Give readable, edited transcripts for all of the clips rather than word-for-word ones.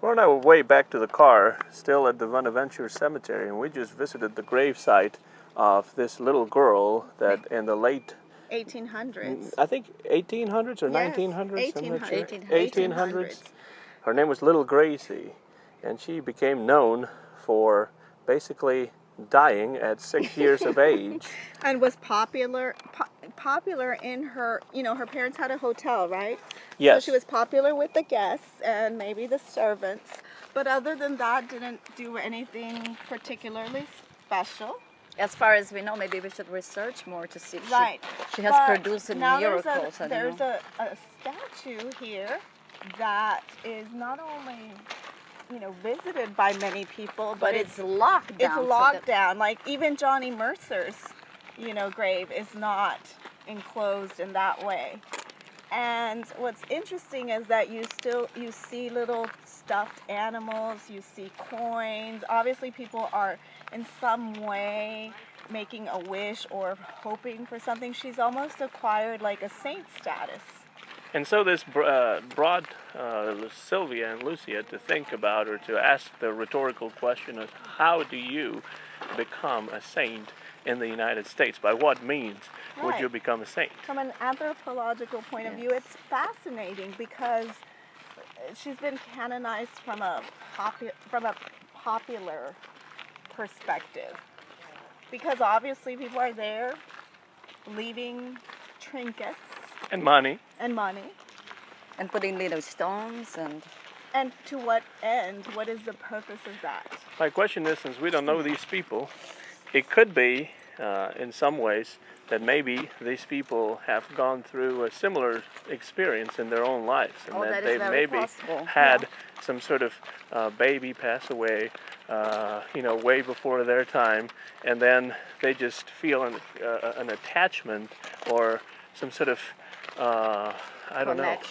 We're on our way back to the car, still at the Bonaventure Cemetery, and we just visited the gravesite of this little girl that in the late 1800s. I think 1800s or Yes, 1900s, I'm not sure. 1800s. Her name was Little Gracie, and she became known for basically dying at 6 years of age. And was popular in her, her parents had a hotel, right? Yes. So she was popular with the guests and maybe the servants, but other than that didn't do anything particularly special. As far as we know, maybe we should research more to see if she has But produced now miracles. There's a statue here that is not only visited by many people, but it's locked down. It's locked down. Like even Johnny Mercer's, grave is not enclosed in that way. And what's interesting is that you see little stuffed animals, you see coins. Obviously, people are in some way making a wish or hoping for something. She's almost acquired like a saint status. And so this brought Sylvia and Lúcia to think about, or to ask the rhetorical question of how do you become a saint in the United States? By what means would you become a saint? From an anthropological point of view, it's fascinating because she's been canonized from a popular perspective. Because obviously people are there leaving trinkets. And money. And money. And putting little stones And to what end? What is the purpose of that? My question is, since we don't know these people, it could be, in some ways, that maybe these people have gone through a similar experience in their own lives, and that they maybe had some sort of baby pass away, way before their time, and then they just feel an attachment or some sort of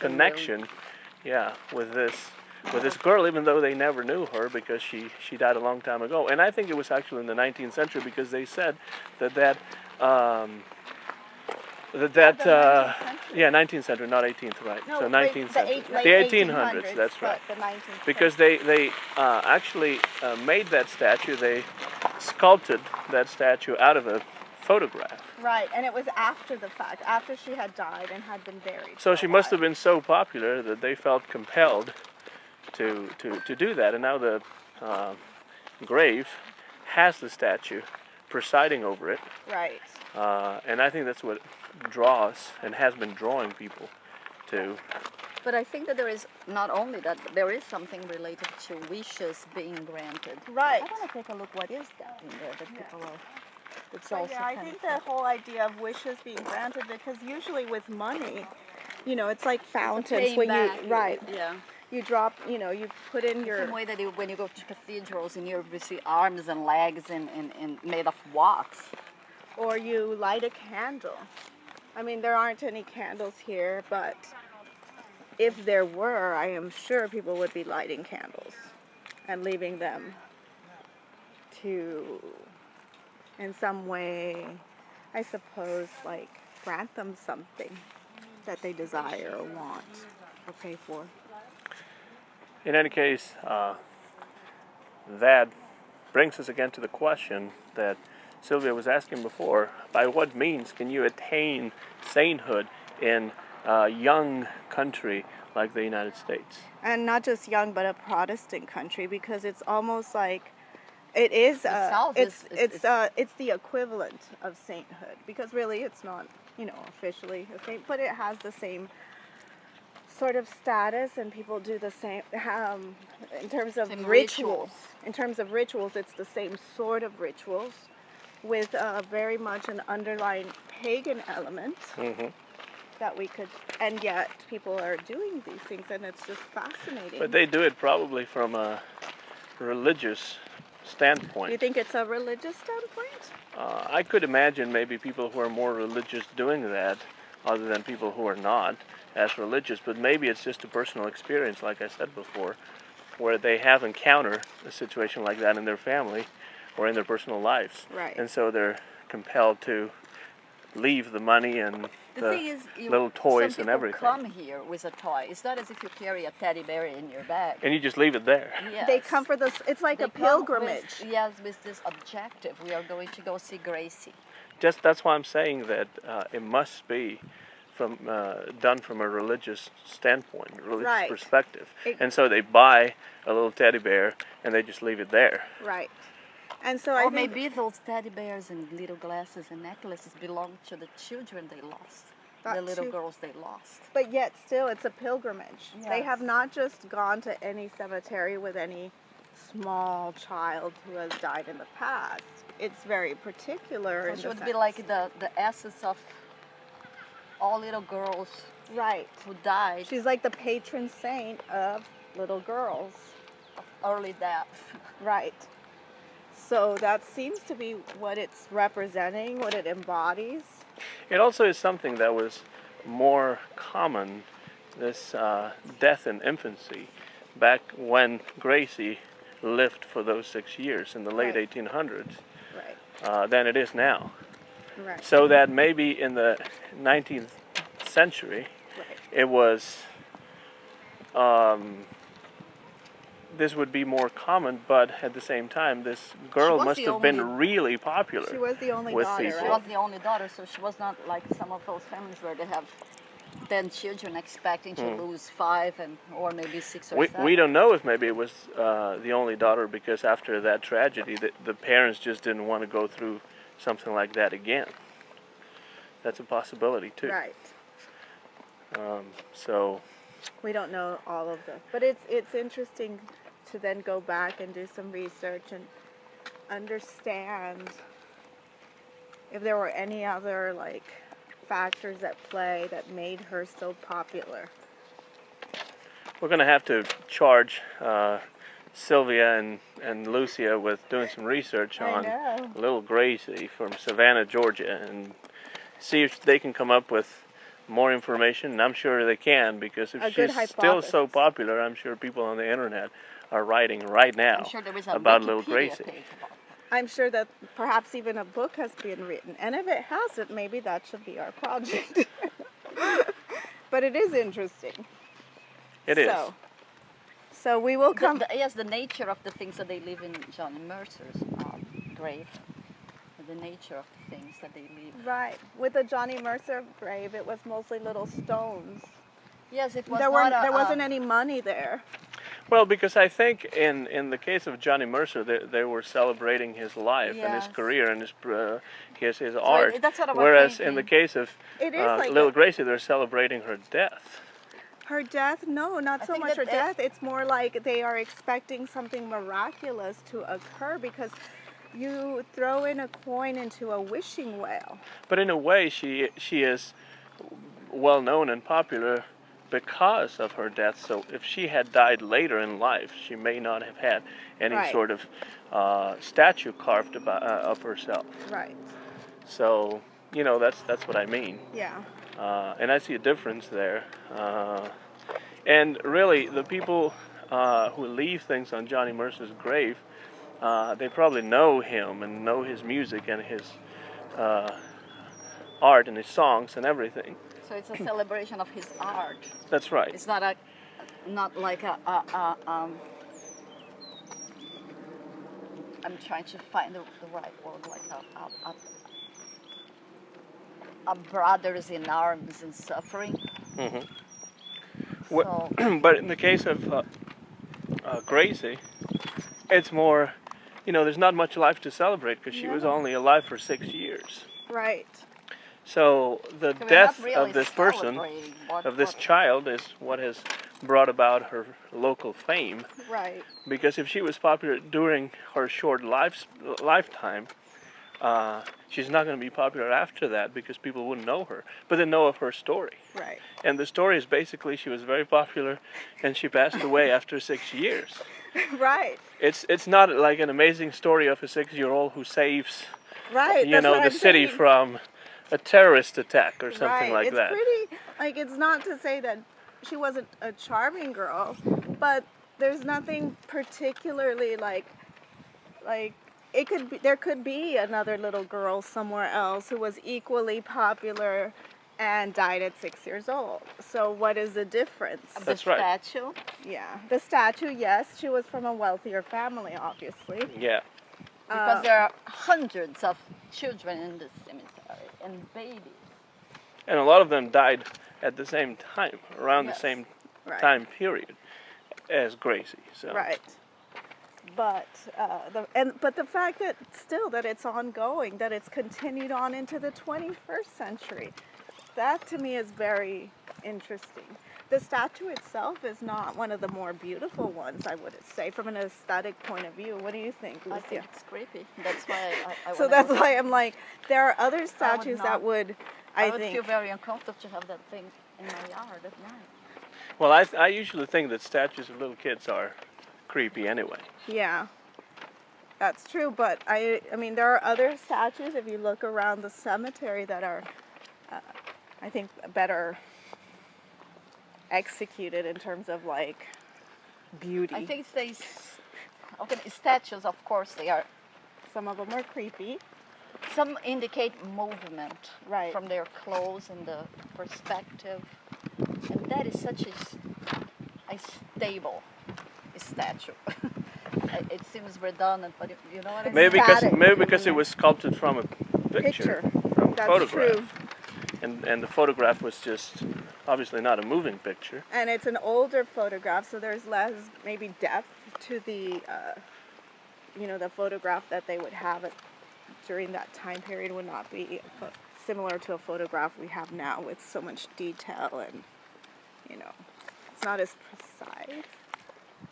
connection, with this girl, even though they never knew her because she died a long time ago. And I think it was actually in the 19th century, because they said that 19th century, not 18th, right? No, so 19th century, the 1800s. That's right. The 19th because they actually made that statue. They sculpted that statue out of a photograph. Right, and it was after the fact, after she had died and had been buried. So she must have been so popular that they felt compelled to do that. And now the grave has the statue presiding over it. Right. And I think that's what draws and has been drawing people to. But I think that there is not only that, there is something related to wishes being granted. Right. I want to take a look. What is that in there that people are... I think the whole idea of wishes being granted, because usually with money, it's like fountains when you drop, you put in your... The same way that when you go to cathedrals and you see arms and legs and made of wax. Or you light a candle. I mean, there aren't any candles here, but if there were, I am sure people would be lighting candles and leaving them to, in some way, I suppose, like, grant them something that they desire or want or pay for. In any case, that brings us again to the question that Sylvia was asking before: by what means can you attain sainthood in a young country like the United States? And not just young, but a Protestant country, because it's almost like it is. It's the equivalent of sainthood, because really it's not, officially a saint, but it has the same sort of status, and people do the same. In terms of rituals. In terms of rituals, it's the same sort of rituals, with very much an underlying pagan element that we could, and yet people are doing these things, and it's just fascinating. But they do it probably from a religious standpoint. You think it's a religious standpoint? I could imagine maybe people who are more religious doing that, other than people who are not as religious, but maybe it's just a personal experience, like I said before, where they have encountered a situation like that in their family or in their personal lives. Right. And so they're compelled to leave the money and the thing is, little toys some and everything. People come here with a toy. It's not as if you carry a teddy bear in your bag. And you just leave it there. Yes. They come for this. It's like a pilgrimage. Yes, with this objective. We are going to go see Gracie. That's why I'm saying that it must be from done from a religious standpoint, religious perspective. And so they buy a little teddy bear and they just leave it there. Right. And so or maybe those teddy bears and little glasses and necklaces belong to the children they lost, the little girls they lost. But yet still, it's a pilgrimage. Yes. They have not just gone to any cemetery with any small child who has died in the past. It's very particular. So she would be like the essence of all little girls who died. She's like the patron saint of little girls. Of early death. Right. So that seems to be what it's representing, what it embodies. It also is something that was more common, this death in infancy, back when Gracie lived for those 6 years in the late 1800s, than it is now. Right. So that maybe in the 19th century, it was, this would be more common, but at the same time, this girl must have been really popular. She was the only daughter, She was the only daughter, so she was not like some of those families where they have 10 children expecting to lose 5 or maybe 6 or 7. We don't know if maybe it was the only daughter because after that tragedy, the parents just didn't want to go through something like that again. That's a possibility too. Right. So we don't know all of this, but it's interesting to then go back and do some research and understand if there were any other factors at play that made her so popular. We're going to have to charge Sylvia and Lúcia with doing some research on Little Gracie from Savannah, Georgia, and see if they can come up with more information. And I'm sure they can, because if she's still so popular, I'm sure people on the internet are writing right now about Little Gracie. I'm sure that perhaps even a book has been written, and if it hasn't, maybe that should be our project. But it is interesting. It is. So we will come. Yes, the nature of the things that they live in Johnny Mercer's grave. The nature of the things that they leave. Right. With the Johnny Mercer grave, it was mostly little stones. Yes, it was. There wasn't any money there. Well, because I think in the case of Johnny Mercer, they were celebrating his life and his career and his art. That's what whereas in the case of Little Gracie, they're celebrating her death. Her death? No, not so much her death. It's more like they are expecting something miraculous to occur, because you throw in a coin into a wishing well. But in a way, she is well known and popular because of her death. So if she had died later in life, she may not have had any sort of statue carved of herself. Right. So that's what I mean. Yeah. And I see a difference there. And really, the people who leave things on Johnny Mercer's grave, they probably know him and know his music and his art and his songs and everything. So it's a celebration of his art. That's right. It's not like I'm trying to find the right word, like a brothers in arms and suffering. Mm-hmm. So, but in the case of Gracie, it's more, there's not much life to celebrate because she was only alive for 6 years. Right. So the death of this person, of this child, is what has brought about her local fame. Right. Because if she was popular during her short lifetime, she's not going to be popular after that because people wouldn't know her. But they know of her story. Right. And the story is basically she was very popular and she passed away after 6 years. Right. It's not like an amazing story of a 6-year-old who saves, the city from a terrorist attack or something like that. It's pretty, it's not to say that she wasn't a charming girl, but there's nothing particularly it could be, there could be another little girl somewhere else who was equally popular and died at 6 years old. So what is the difference? That's the right. statue? Yeah, the statue, yes, she was from a wealthier family, obviously. Yeah. Because there are hundreds of children in the cemetery and babies. And a lot of them died at the same time, around the same Right. time period as Gracie. So. Right. But but the fact that still that it's ongoing, that it's continued on into the 21st century, that to me is very interesting. The statue itself is not one of the more beautiful ones, I would say, from an aesthetic point of view. What do you think, Lúcia? I think it's creepy. That's why I So that's why I'm like, there are other statues that would, I would feel very uncomfortable to have that thing in my yard at night. Well, I usually think that statues of little kids are creepy anyway. Yeah, that's true. But I mean, there are other statues, if you look around the cemetery, that are, I think, better executed in terms of like beauty. I think these statues, of course, they are. Some of them are creepy. Some indicate movement, Right. from their clothes and the perspective, and that is such a stable statue. It seems redundant, but you know what I mean. Maybe because it was sculpted from a picture. From a That's photograph. true. And the photograph was just obviously not a moving picture. And it's an older photograph, so there's less maybe depth to the, the photograph that they would have during that time period would not be similar to a photograph we have now with so much detail and, it's not as precise.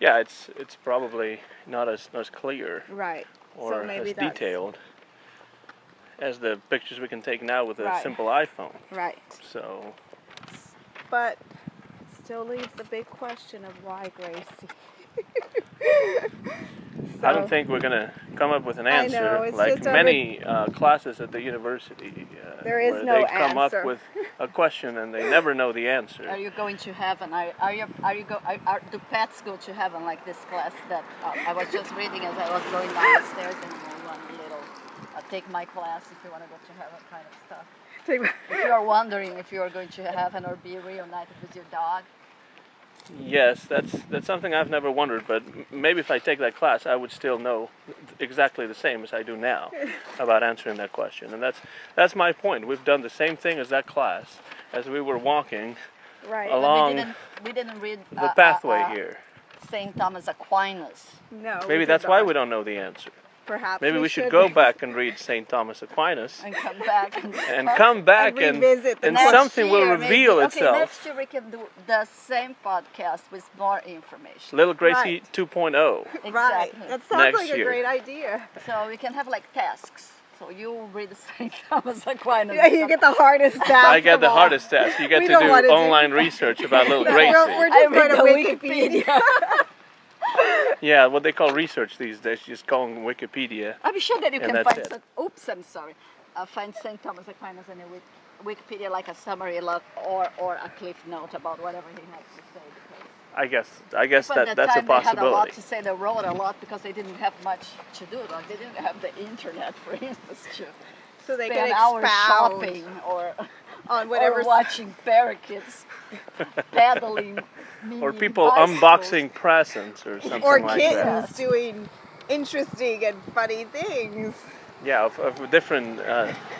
Yeah, it's probably not as clear Right. or So maybe as that's detailed as the pictures we can take now with a Right. simple iPhone. right. So, But still leaves the big question of why Gracie. I don't think we're going to come up with an I answer know, it's like just a many classes at the university There is where no they come answer. up with a question and they never know the answer. Are you going to heaven? Do pets go to heaven like this class that I was just reading as I was going down the stairs and one little take my class if you want to go to heaven kind of stuff. If you are wondering if you are going to heaven or be reunited with your dog. Yes, that's something I've never wondered, but maybe if I take that class, I would still know exactly the same as I do now about answering that question. And that's my point. We've done the same thing as that class as we were walking Right. along We didn't read the pathway here. St. Thomas Aquinas. No. Maybe that's why we don't know the answer. Perhaps Maybe we should go back and read St. Thomas Aquinas And come back and come back and revisit the and next something will year, reveal maybe. itself. Okay, next year we can do the same podcast with more information. Little Gracie Right. 2.0. Exactly. Right. That sounds Next like a year. great idea. So we can have like tasks. So you read St. Thomas Aquinas. Yeah, you get the hardest task. I get of the all. hardest task. You get We to don't do wanna do- online research about Little Gracie. We're I just going read to the Wikipedia. Yeah, what they call research these days, you just call them Wikipedia. I'm sure that you And can that's find. it. I'm sorry. Find St. Thomas Aquinas in a Wikipedia like a summary log or a cliff note about whatever he has to say. Because I guess people at that's a time, they had a lot possibility. to say. They wrote a lot because they didn't have much to do. Like they didn't have the internet, for instance, to So they spend can hours expound shopping or on whatever. or watching parakeets paddling. Or mini people bicycles. unboxing presents or something Or like kittens that. doing interesting and funny things. Yeah, of different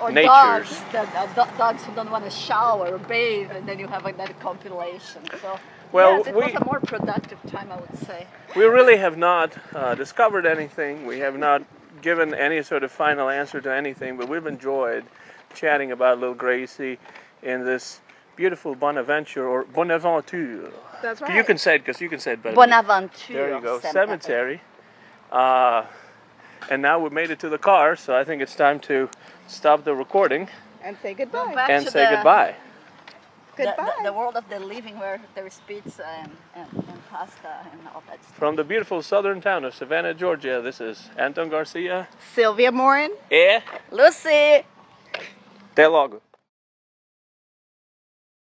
Or natures. dogs who don't want to shower or bathe, and then you have that compilation. So, Well, yes, it was a more productive time, I would say. We really have not discovered anything. We have not given any sort of final answer to anything, but we've enjoyed chatting about Little Gracie in this beautiful Bonaventure or Bonaventure. That's right. You can say it because you can say it better. Bonaventure There you go, Cemetery. cemetery. And now we've made it to the car, so I think it's time to stop the recording And say goodbye. back and to say the- goodbye. Goodbye. The world of the living where there is pizza and pasta and all that stuff. From the beautiful southern town of Savannah, Georgia, this is Anton Garcia. Sylvia Morin. E Lucy! até logo.